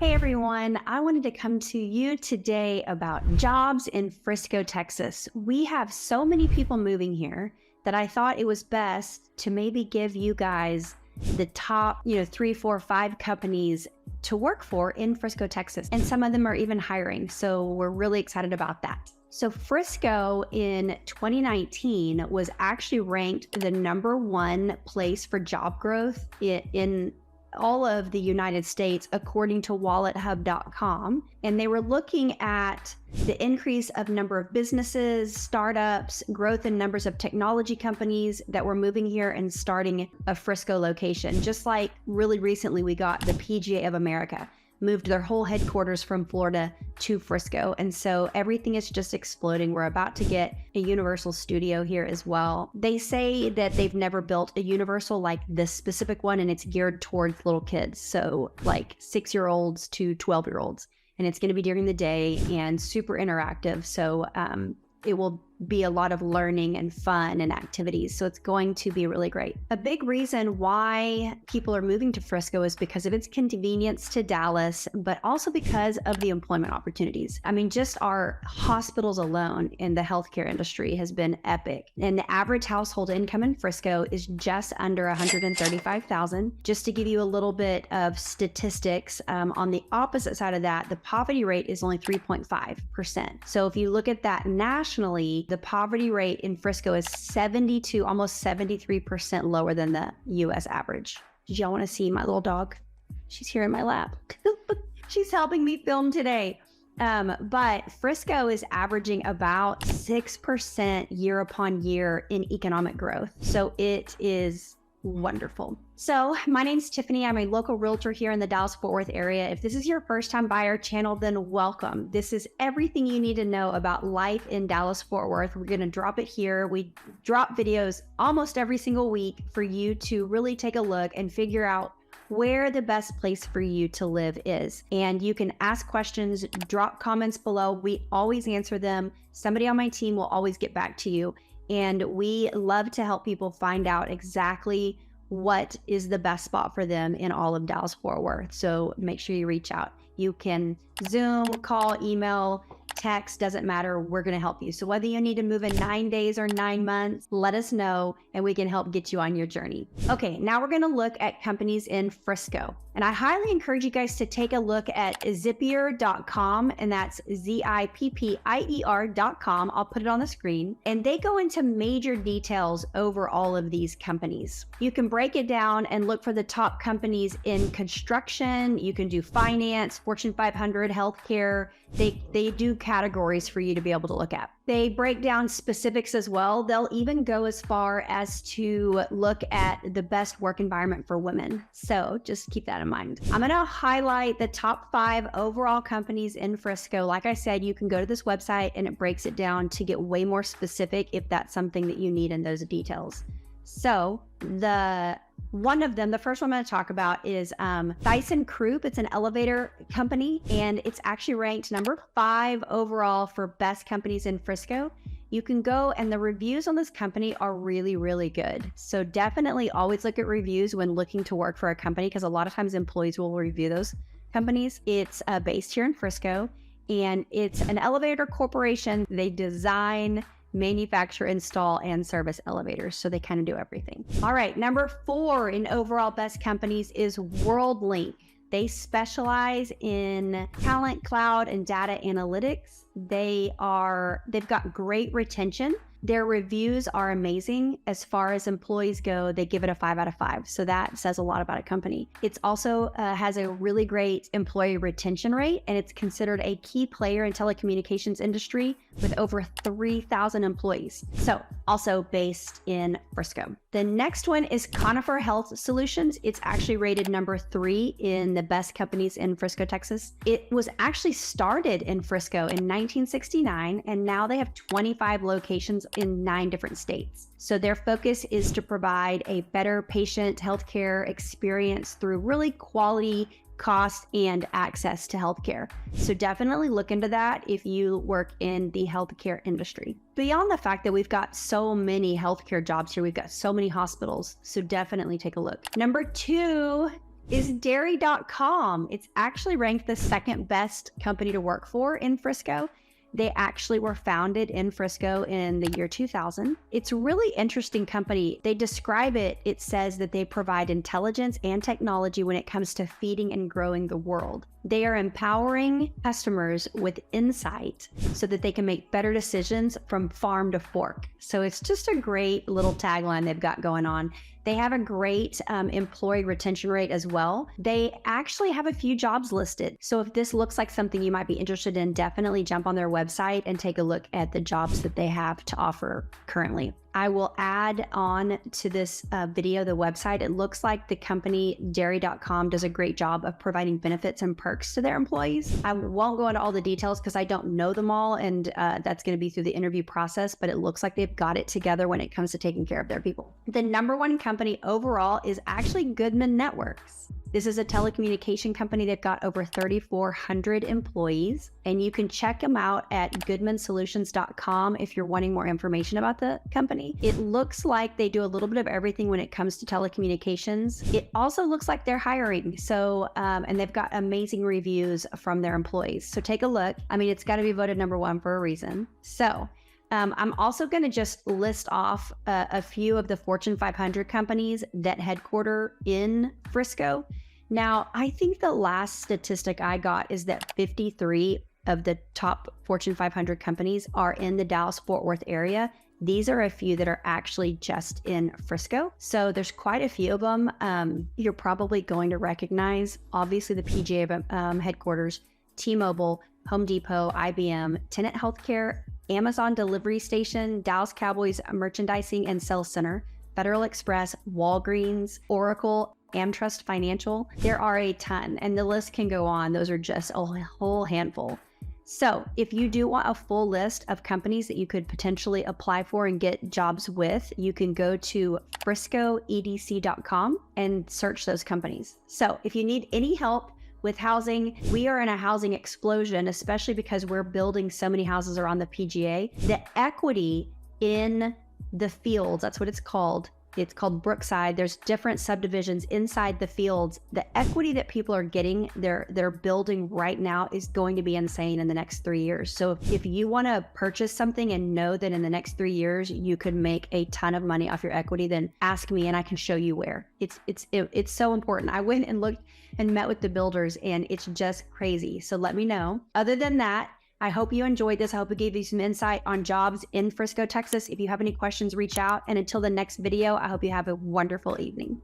Hey everyone, I wanted to come to you today about jobs in Frisco, Texas. We have so many people moving here that I thought it was best to maybe give you guys the top, 3, 4, 5 companies to work for in Frisco, Texas. And some of them are even hiring. So we're really excited about that. So Frisco in 2019 was actually ranked the #1 place for job growth in all of the United States, according to wallethub.com. And they were looking at the increase of number of businesses, startups, growth in numbers of technology companies that were moving here and starting a Frisco location. Just like really recently, we got the PGA of America moved their whole headquarters from Florida to Frisco. And so everything is just exploding. We're about to get a Universal studio here as well. They say that they've never built a Universal like this specific one, and it's geared towards little kids. So like 6-year-olds to 12-year-olds. And it's going to be during the day and super interactive. So it will be a lot of learning and fun and activities. So it's going to be really great. A big reason why people are moving to Frisco is because of its convenience to Dallas, but also because of the employment opportunities. I mean, just our hospitals alone in the healthcare industry has been epic. And the average household income in Frisco is just under $135,000. Just to give you a little bit of statistics, on the opposite side of that, the poverty rate is only 3.5%. So if you look at that nationally, the poverty rate in Frisco is 72, almost 73% lower than the US average. Did y'all want to see my little dog? She's here in my lap. She's helping me film today. But Frisco is averaging about 6% year upon year in economic growth. So it is wonderful. So my name's Tiffany. I'm a local realtor here in the Dallas-Fort Worth area. If this is your first time by our channel, then welcome. This is everything you need to know about life in Dallas-Fort Worth. We're going to drop it here. We drop videos almost every single week for you to really take a look and figure out where the best place for you to live is. And you can ask questions, drop comments below. We always answer them. Somebody on my team will always get back to you. And we love to help people find out exactly what is the best spot for them in all of Dallas-Fort Worth. So make sure you reach out. You can Zoom, call, email, text, doesn't matter. We're going to help you. So whether you need to move in 9 days or 9 months, let us know and we can help get you on your journey. Okay, now we're going to look at companies in Frisco. And I highly encourage you guys to take a look at Zippier.com, and that's Zippier.com. I'll put it on the screen. And they go into major details over all of these companies. You can break it down and look for the top companies in construction. You can do finance, Fortune 500, healthcare. They do categories for you to be able to look at. They break down specifics as well. They'll even go as far as to look at the best work environment for women. So just keep that in mind. I'm going to highlight the top 5 overall companies in Frisco. Like I said, you can go to this website and it breaks it down to get way more specific if that's something that you need in those details. So one of them, the first one I'm going to talk about is ThyssenKrupp. It's an elevator company, and it's actually ranked #5 overall for best companies in Frisco. You can go, and the reviews on this company are really, really good. So definitely always look at reviews when looking to work for a company, because a lot of times employees will review those companies. It's based here in Frisco, and it's an elevator corporation. They design, manufacture, install, and service elevators. So they kind of do everything. All right, #4 in overall best companies is WorldLink. They specialize in talent, cloud, and data analytics. They've got great retention. Their reviews are amazing. As far as employees go, they give it a 5 out of 5. So that says a lot about a company. It's also has a really great employee retention rate, and it's considered a key player in telecommunications industry with over 3,000 employees. So also based in Frisco. The next one is Conifer Health Solutions. It's actually rated #3 in the best companies in Frisco, Texas. It was actually started in Frisco in 1969, and now they have 25 locations in 9 different states. So their focus is to provide a better patient healthcare experience through really quality, cost, and access to healthcare. So definitely look into that if you work in the healthcare industry. Beyond the fact that we've got so many healthcare jobs here, we've got so many hospitals. So definitely take a look. #2 is dairy.com. It's actually ranked the second best company to work for in Frisco. They actually were founded in Frisco in the year 2000. It's a really interesting company. They describe it, it says that they provide intelligence and technology when it comes to feeding and growing the world. They are empowering customers with insight so that they can make better decisions from farm to fork. So it's just a great little tagline they've got going on. They have a great employee retention rate as well. They actually have a few jobs listed. So if this looks like something you might be interested in, definitely jump on their website and take a look at the jobs that they have to offer currently. I will add on to this video the website. It looks like the company dairy.com does a great job of providing benefits and perks to their employees. I won't go into all the details because I don't know them all, and that's going to be through the interview process, but it looks like they've got it together when it comes to taking care of their people. The number one company overall is actually Goodman Networks. This is a telecommunication company. They've got over 3,400 employees, and you can check them out at goodmansolutions.com if you're wanting more information about the company. It looks like they do a little bit of everything when it comes to telecommunications. It also looks like they're hiring. So, and they've got amazing reviews from their employees. So take a look. I mean, it's got to be voted number one for a reason. So, I'm also going to just list off a few of the Fortune 500 companies that headquarter in Frisco. Now, I think the last statistic I got is that 53 of the top Fortune 500 companies are in the Dallas-Fort Worth area. These are a few that are actually just in Frisco. So there's quite a few of them. You're probably going to recognize, obviously, the PGA headquarters, T-Mobile, Home Depot, IBM, Tenet Healthcare, Amazon Delivery Station, Dallas Cowboys Merchandising and Sales Center, Federal Express, Walgreens, Oracle, AmTrust Financial. There are a ton, and the list can go on. Those are just a whole handful. So if you do want a full list of companies that you could potentially apply for and get jobs with, you can go to friscoedc.com and search those companies. So if you need any help with housing, we are in a housing explosion, especially because we're building so many houses around the PGA. The equity in the fields, that's what it's called. It's called Brookside. There's different subdivisions inside the fields. The equity that people are getting, they're building right now is going to be insane in the next 3 years. So if you want to purchase something and know that in the next 3 years you could make a ton of money off your equity, then ask me and I can show you where. It's so important. I went and looked and met with the builders, and it's just crazy. So let me know. Other than that, I hope you enjoyed this. I hope it gave you some insight on jobs in Frisco, Texas. If you have any questions, reach out. And until the next video, I hope you have a wonderful evening.